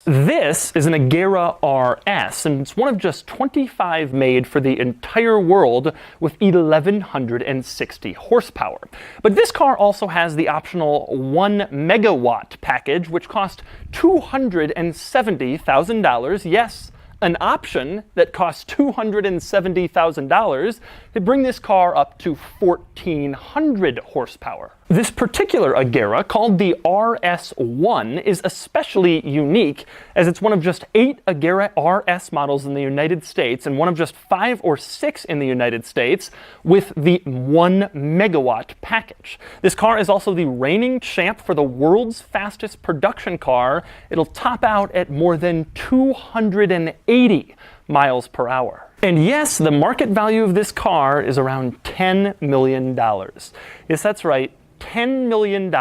This is an Agera RS, and it's one of just 25 made for the entire world with 1,160 horsepower. But this car also has the optional 1 megawatt package, which costs $270,000. Yes, an option that costs $270,000 to bring this car up to 1,400 horsepower. This particular Agera, called the RS1, is especially unique as it's one of just 8 Agera RS models in the United States and one of just 5 or 6 in the United States with the 1 megawatt package. This car is also the reigning champ for the world's fastest production car. It'll top out at more than 280 miles per hour. And yes, the market value of this car is around $10 million. Yes, that's right. $10 million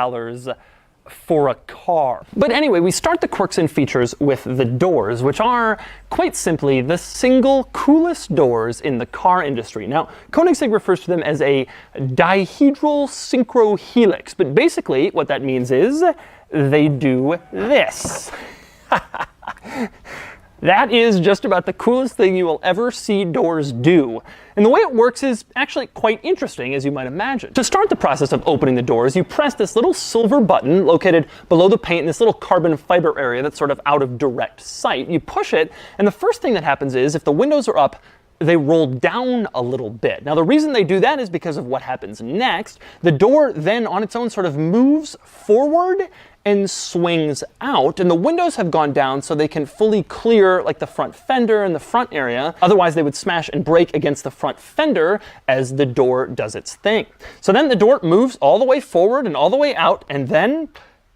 for a car. But anyway, we start the quirks and features with the doors, which are, quite simply, the single coolest doors in the car industry. Now, Koenigsegg refers to them as a dihedral synchrohelix, but basically what that means is they do this. That is just about the coolest thing you will ever see doors do. And the way it works is actually quite interesting, as you might imagine. To start the process of opening the doors, you press this little silver button located below the paint in this little carbon fiber area that's sort of out of direct sight. You push it, and the first thing that happens is, if the windows are up, they roll down a little bit. Now, the reason they do that is because of what happens next. The door then, on its own, sort of moves forward and swings out, and the windows have gone down so they can fully clear like the front fender and the front area. Otherwise, they would smash and break against the front fender as the door does its thing. So then the door moves all the way forward and all the way out, and then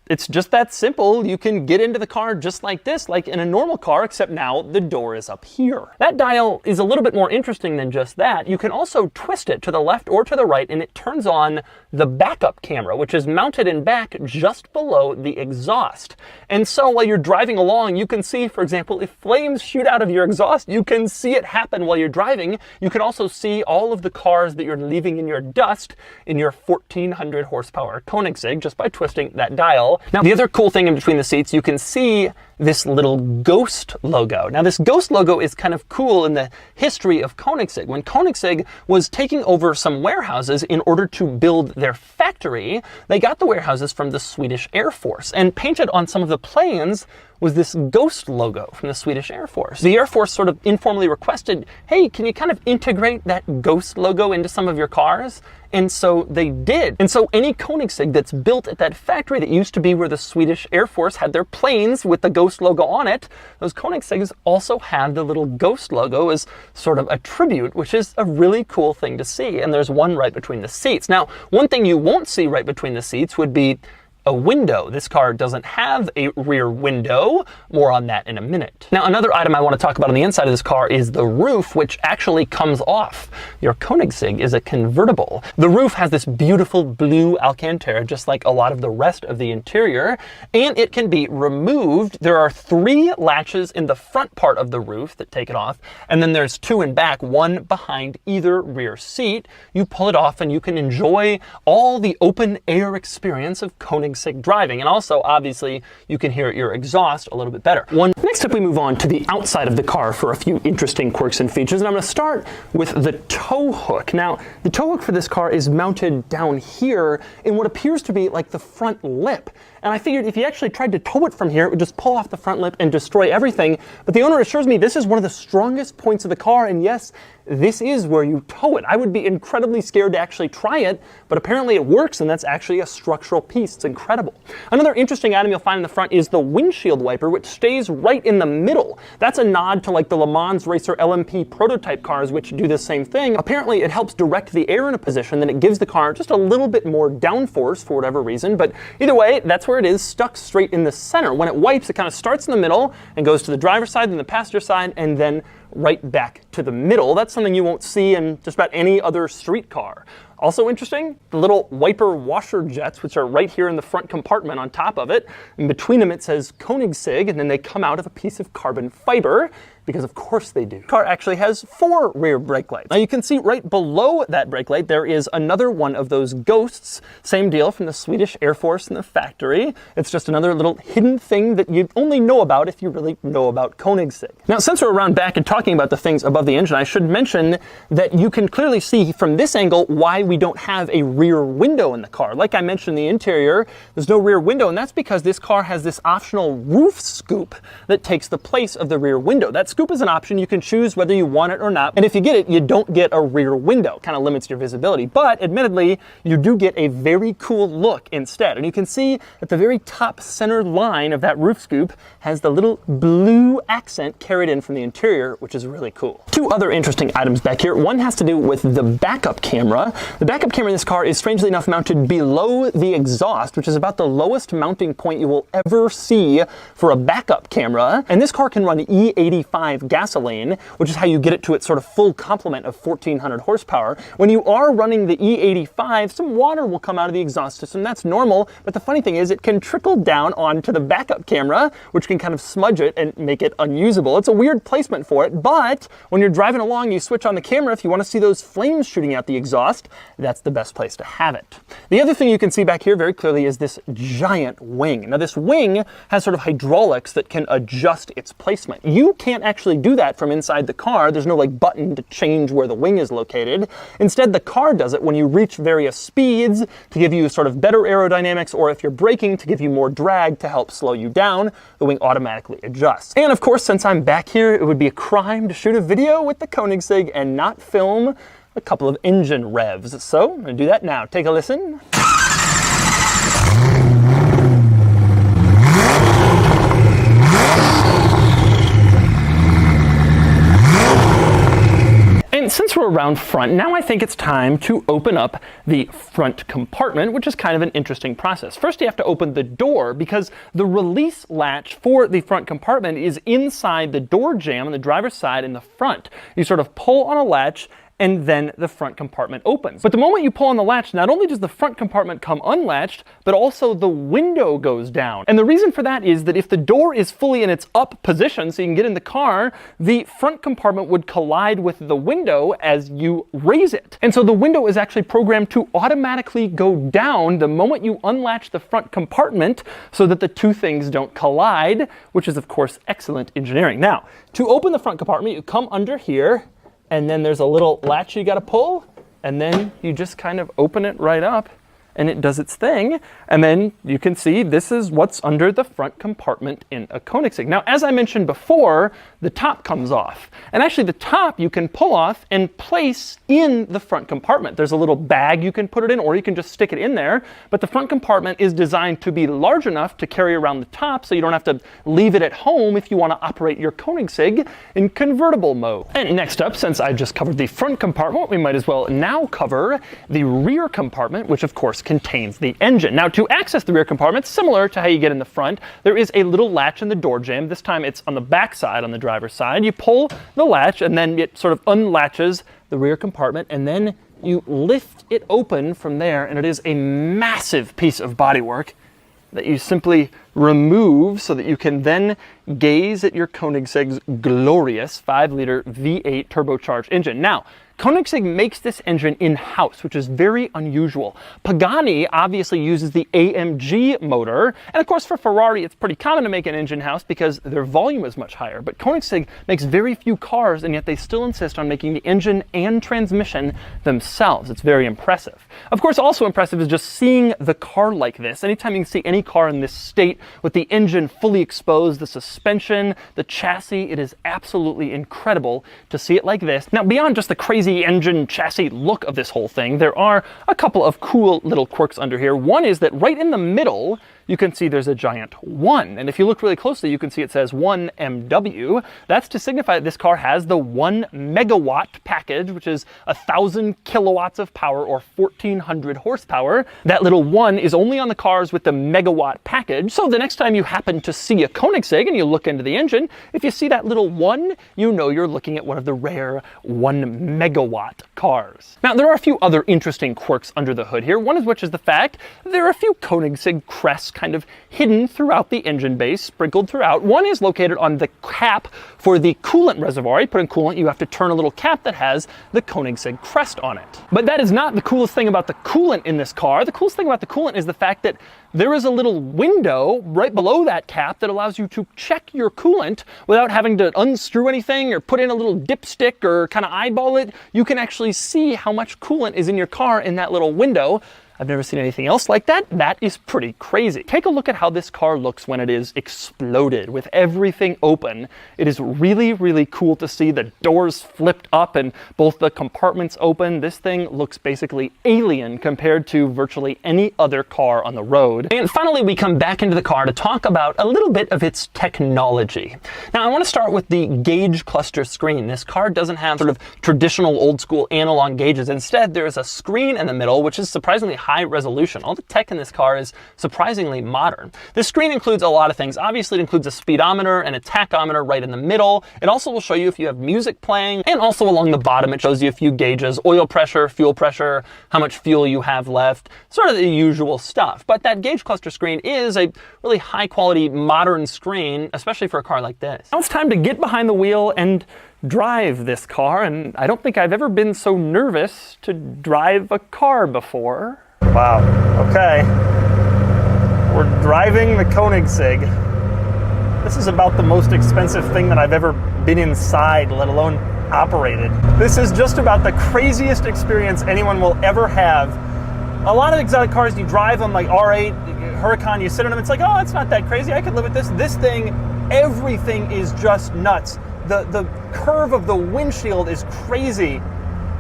it's just that simple. You can get into the car just like this, like in a normal car, except now the door is up here. That dial is a little bit more interesting than just that. You can also twist it to the left or to the right, and it turns on the backup camera, which is mounted in back just below the exhaust. And so while you're driving along, you can see, for example, if flames shoot out of your exhaust, you can see it happen while you're driving. You can also see all of the cars that you're leaving in your dust in your 1,400 horsepower Koenigsegg just by twisting that dial. Now, the other cool thing in between the seats, you can see this little ghost logo. Now, this ghost logo is kind of cool in the history of Koenigsegg. When Koenigsegg was taking over some warehouses in order to build their factory, they got the warehouses from the Swedish Air Force, and painted on some of the planes was this ghost logo from the Swedish Air Force. The Air Force sort of informally requested, hey, can you kind of integrate that ghost logo into some of your cars? And so they did. And so any Koenigsegg that's built at that factory that used to be where the Swedish Air Force had their planes with the ghost logo on it, those Koenigsegg's also have the little ghost logo as sort of a tribute, which is a really cool thing to see. And there's one right between the seats. Now, one thing you won't see right between the seats would be a window. This car doesn't have a rear window. More on that in a minute. Now, another item I want to talk about on the inside of this car is the roof, which actually comes off. Your Koenigsegg is a convertible. The roof has this beautiful blue Alcantara, just like a lot of the rest of the interior, and it can be removed. There are 3 latches in the front part of the roof that take it off, and then there's 2 in back, one behind either rear seat. You pull it off and you can enjoy all the open air experience of Koenigsegg driving, and also obviously you can hear your exhaust a little bit better. Next up, we move on to the outside of the car for a few interesting quirks and features, and I'm going to start with the tow hook. Now, the tow hook for this car is mounted down here in what appears to be like the front lip. And I figured if you actually tried to tow it from here, it would just pull off the front lip and destroy everything. But the owner assures me this is one of the strongest points of the car, and yes, this is where you tow it. I would be incredibly scared to actually try it, but apparently it works, and that's actually a structural piece. It's incredible. Another interesting item you'll find in the front is the windshield wiper, which stays right in the middle. That's a nod to like the Le Mans Racer LMP prototype cars, which do the same thing. Apparently, it helps direct the air in a position, then it gives the car just a little bit more downforce for whatever reason. But either way, that's where it is, stuck straight in the center. When it wipes, it kind of starts in the middle and goes to the driver's side, then the passenger side, and then right back to the middle. That's something you won't see in just about any other street car. Also interesting, the little wiper washer jets, which are right here in the front compartment on top of it. In between them it says Koenigsegg, and then they come out of a piece of carbon fiber, because of course they do. The car actually has 4 rear brake lights. Now you can see right below that brake light there is another one of those ghosts. Same deal from the Swedish Air Force in the factory. It's just another little hidden thing that you only know about if you really know about Koenigsegg. Now since we're around back and talking about the things above the engine, I should mention that you can clearly see from this angle why we don't have a rear window in the car. Like I mentioned in the interior, there's no rear window, and that's because this car has this optional roof scoop that takes the place of the rear window. That scoop is an option. You can choose whether you want it or not. And if you get it, you don't get a rear window. Kind of limits your visibility. But admittedly, you do get a very cool look instead. And you can see at the very top center line of that roof scoop has the little blue accent carried in from the interior, which is really cool. 2 other interesting items back here. One has to do with the backup camera. The backup camera in this car is strangely enough mounted below the exhaust, which is about the lowest mounting point you will ever see for a backup camera. And this car can run E85 gasoline, which is how you get it to its sort of full complement of 1400 horsepower. When you are running the E85, some water will come out of the exhaust system. That's normal, but the funny thing is it can trickle down onto the backup camera, which can kind of smudge it and make it unusable. It's a weird placement for it, but when you're driving along, you switch on the camera. If you want to see those flames shooting out the exhaust, that's the best place to have it. The other thing you can see back here very clearly is this giant wing. Now this wing has sort of hydraulics that can adjust its placement. You can't actually do that from inside the car. There's no like button to change where the wing is located. Instead, the car does it when you reach various speeds to give you sort of better aerodynamics, or if you're braking to give you more drag to help slow you down, the wing automatically adjusts. And of course, since I'm back here, it would be a crime to shoot a video with the Koenigsegg and not film a couple of engine revs. So I'm gonna do that now. Take a listen. And since we're around front, now I think it's time to open up the front compartment, which is kind of an interesting process. First, you have to open the door because the release latch for the front compartment is inside the door jamb on the driver's side in the front. You sort of pull on a latch and then the front compartment opens. But the moment you pull on the latch, not only does the front compartment come unlatched, but also the window goes down. And the reason for that is that if the door is fully in its up position, so you can get in the car, the front compartment would collide with the window as you raise it. And so the window is actually programmed to automatically go down the moment you unlatch the front compartment so that the 2 things don't collide, which is of course excellent engineering. Now, to open the front compartment, you come under here, and then there's a little latch you gotta pull, and then you just kind of open it right up, and it does its thing. And then you can see this is what's under the front compartment in a Koenigsegg. Now, as I mentioned before, the top comes off. And actually the top you can pull off and place in the front compartment. There's a little bag you can put it in, or you can just stick it in there. But the front compartment is designed to be large enough to carry around the top, so you don't have to leave it at home if you want to operate your Koenigsegg in convertible mode. And next up, since I just covered the front compartment, we might as well now cover the rear compartment, which of course contains the engine. Now, to access the rear compartment, similar to how you get in the front, there is a little latch in the door jamb. This time it's on the back side, on the driver's side. You pull the latch and then it sort of unlatches the rear compartment, and then you lift it open from there, and it is a massive piece of bodywork that you simply remove so that you can then gaze at your Koenigsegg's glorious 5-liter V8 turbocharged engine. Now, Koenigsegg makes this engine in-house, which is very unusual. Pagani obviously uses the AMG motor, and of course for Ferrari it's pretty common to make an engine in-house because their volume is much higher. But Koenigsegg makes very few cars, and yet they still insist on making the engine and transmission themselves. It's very impressive. Of course, also impressive is just seeing the car like this. Anytime you can see any car in this state with the engine fully exposed, the suspension, the chassis, it is absolutely incredible to see it like this. Now, beyond just the crazy engine chassis look of this whole thing, there are a couple of cool little quirks under here. One is that right in the middle, you can see there's a giant 1. And if you look really closely, you can see it says 1MW. That's to signify that this car has the 1 megawatt package, which is 1,000 kilowatts of power or 1,400 horsepower. That little 1 is only on the cars with the megawatt package. So the next time you happen to see a Koenigsegg and you look into the engine, if you see that little 1, you know you're looking at one of the rare 1 megawatt cars. Now, there are a few other interesting quirks under the hood here, one of which is the fact there are a few Koenigsegg crests kind of hidden throughout the engine base, sprinkled throughout. One is located on the cap for the coolant reservoir. You put in coolant, you have to turn a little cap that has the Koenigsegg crest on it. But that is not the coolest thing about the coolant in this car. The coolest thing about the coolant is the fact that there is a little window right below that cap that allows you to check your coolant without having to unscrew anything or put in a little dipstick or kind of eyeball it. You can actually see how much coolant is in your car in that little window. I've never seen anything else like that. That is pretty crazy. Take a look at how this car looks when it is exploded with everything open. It is really, really cool to see the doors flipped up and both the compartments open. This thing looks basically alien compared to virtually any other car on the road. And finally, we come back into the car to talk about a little bit of its technology. Now, I want to start with the gauge cluster screen. This car doesn't have sort of traditional old school analog gauges. Instead, there is a screen in the middle, which is surprisingly high resolution. All the tech in this car is surprisingly modern. This screen includes a lot of things. Obviously, it includes a speedometer and a tachometer right in the middle. It also will show you if you have music playing, and also along the bottom, it shows you a few gauges: oil pressure, fuel pressure, how much fuel you have left, sort of the usual stuff. But that gauge cluster screen is a really high quality modern screen, especially for a car like this. Now it's time to get behind the wheel and drive this car, and I don't think I've ever been so nervous to drive a car before. Wow, okay. We're driving the Koenigsegg. This is about the most expensive thing that I've ever been inside, let alone operated. This is just about the craziest experience anyone will ever have. A lot of exotic cars, you drive them like R8, Huracan, you sit in them, it's like, oh, it's not that crazy, I could live with this. This thing, everything is just nuts. The curve of the windshield is crazy.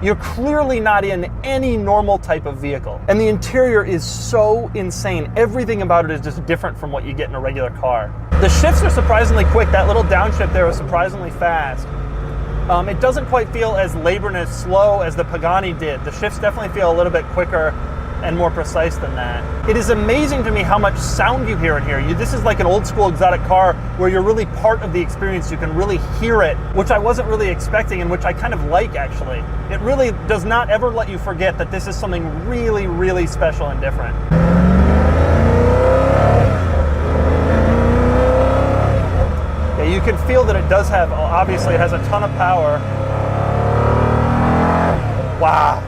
You're clearly not in any normal type of vehicle. And the interior is so insane. Everything about it is just different from what you get in a regular car. The shifts are surprisingly quick. That little downshift there is surprisingly fast. It doesn't quite feel as labored and as slow as the Pagani did. The shifts definitely feel a little bit quicker and more precise than that. It is amazing to me how much sound you hear in here. This is like an old school exotic car where you're really part of the experience. You can really hear it, which I wasn't really expecting and which I kind of like, actually. It really does not ever let you forget that this is something really, really special and different. Yeah, you can feel that it does have, obviously it has a ton of power. Wow.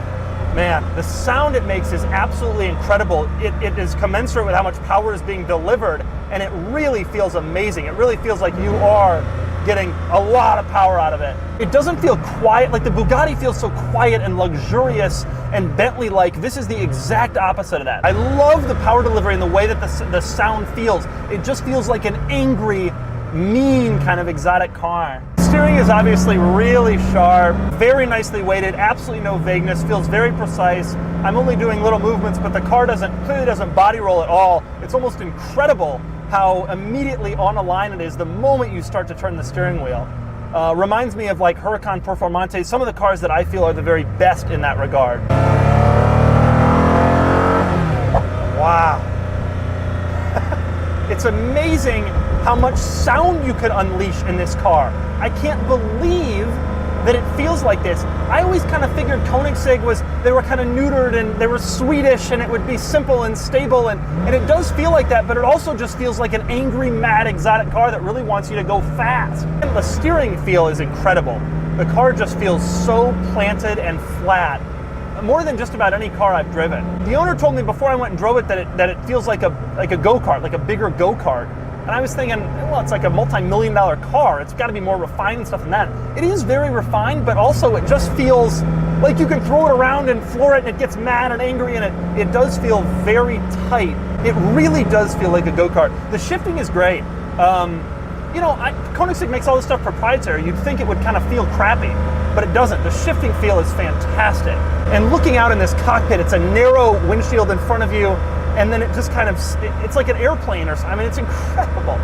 Man, the sound it makes is absolutely incredible. It is commensurate with how much power is being delivered, and it really feels amazing. It really feels like you are getting a lot of power out of it. It doesn't feel quiet, like the Bugatti feels so quiet and luxurious and Bentley-like. This is the exact opposite of that. I love the power delivery and the way that the sound feels. It just feels like an angry, mean kind of exotic car. Steering is obviously really sharp, very nicely weighted, absolutely no vagueness, feels very precise. I'm only doing little movements, but the car clearly doesn't body roll at all. It's almost incredible how immediately on a line it is the moment you start to turn the steering wheel. Reminds me of like Huracan Performante, some of the cars that I feel are the very best in that regard. Wow. It's amazing how much sound you could unleash in this car. I can't believe that it feels like this. I always kind of figured Koenigsegg they were kind of neutered and they were Swedish and it would be simple and stable, and it does feel like that, but it also just feels like an angry, mad, exotic car that really wants you to go fast. And the steering feel is incredible. The car just feels so planted and flat, more than just about any car I've driven. The owner told me before I went and drove it that it feels like a go-kart, like a bigger go-kart. And I was thinking, well, it's like a multi-million-dollar car. It's got to be more refined and stuff than that. It is very refined, but also it just feels like you can throw it around and floor it and it gets mad and angry, and it does feel very tight. It really does feel like a go-kart. The shifting is great. You know, Koenigsegg makes all this stuff proprietary. You'd think it would kind of feel crappy, but it doesn't. The shifting feel is fantastic. And looking out in this cockpit, it's a narrow windshield in front of you. and then it just kind of, it's like an airplane or something. I mean, it's incredible.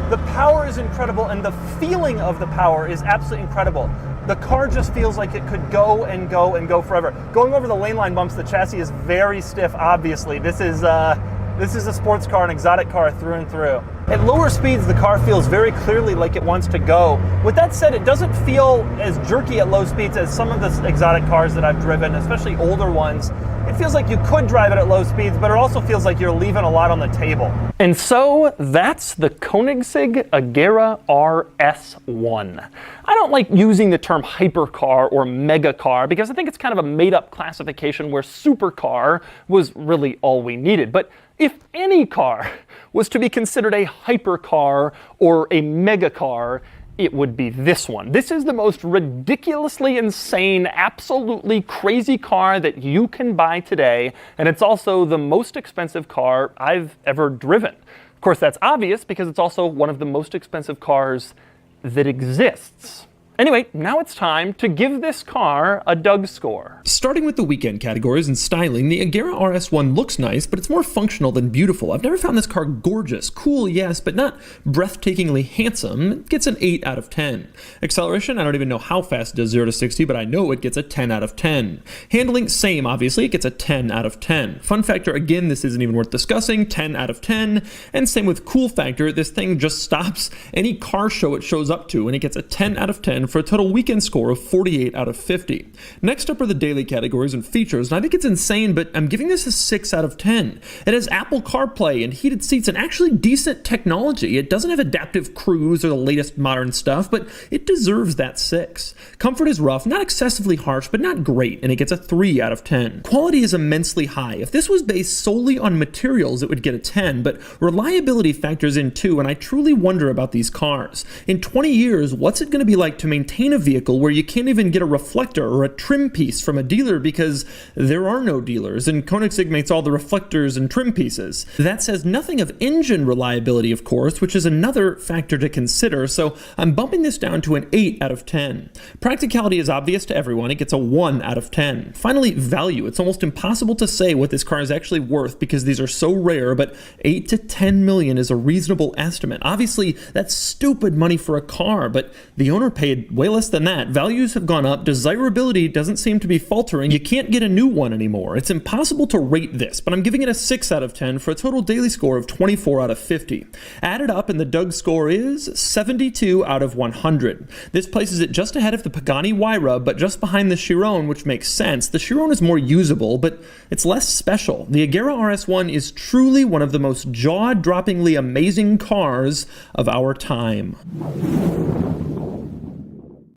The power is incredible, and the feeling of the power is absolutely incredible. The car just feels like it could go and go and go forever. Going over the lane line bumps, the chassis is very stiff, obviously. This is a sports car, an exotic car through and through. At lower speeds, the car feels very clearly like it wants to go. With that said, it doesn't feel as jerky at low speeds as some of the exotic cars that I've driven, especially older ones. It feels like you could drive it at low speeds, but it also feels like you're leaving a lot on the table. And so that's the Koenigsegg Agera RS1. I don't like using the term hypercar or megacar because I think it's kind of a made-up classification where supercar was really all we needed. But if any car was to be considered a hypercar or a megacar, it would be this one. This is the most ridiculously insane, absolutely crazy car that you can buy today, and it's also the most expensive car I've ever driven. Of course, that's obvious because it's also one of the most expensive cars that exists. Anyway, now it's time to give this car a Doug score. Starting with the weekend categories and styling, the Agera RS1 looks nice, but it's more functional than beautiful. I've never found this car gorgeous. Cool, yes, but not breathtakingly handsome. It gets an 8 out of 10. Acceleration, I don't even know how fast it does 0 to 60, but I know it gets a 10 out of 10. Handling, same, obviously, it gets a 10 out of 10. Fun factor, again, this isn't even worth discussing, 10 out of 10. And same with cool factor, this thing just stops any car show it shows up to, and it gets a 10 out of 10 for a total weekend score of 48 out of 50. Next up are the daily categories and features, and I think it's insane, but I'm giving this a 6 out of 10. It has Apple CarPlay and heated seats and actually decent technology. It doesn't have adaptive cruise or the latest modern stuff, but it deserves that 6. Comfort is rough, not excessively harsh, but not great, and it gets a 3 out of 10. Quality is immensely high. If this was based solely on materials, it would get a 10, but reliability factors in too, and I truly wonder about these cars. In 20 years, what's it going to be like to maintain a vehicle where you can't even get a reflector or a trim piece from a dealer because there are no dealers, and Koenigsegg makes all the reflectors and trim pieces. That says nothing of engine reliability, of course, which is another factor to consider, so I'm bumping this down to an 8 out of 10. Practicality is obvious to everyone. It gets a 1 out of 10. Finally, value. It's almost impossible to say what this car is actually worth because these are so rare, but 8 to 10 million is a reasonable estimate. Obviously, that's stupid money for a car, but the owner paid way less than that. Values have gone up. Desirability doesn't seem to be faltering. You can't get a new one anymore. It's impossible to rate this, but I'm giving it a 6 out of 10 for a total daily score of 24 out of 50. Added up, and the Doug score is 72 out of 100. This places it just ahead of the Pagani Huayra, but just behind the Chiron, which makes sense. The Chiron is more usable, but it's less special. The Agera RS1 is truly one of the most jaw-droppingly amazing cars of our time.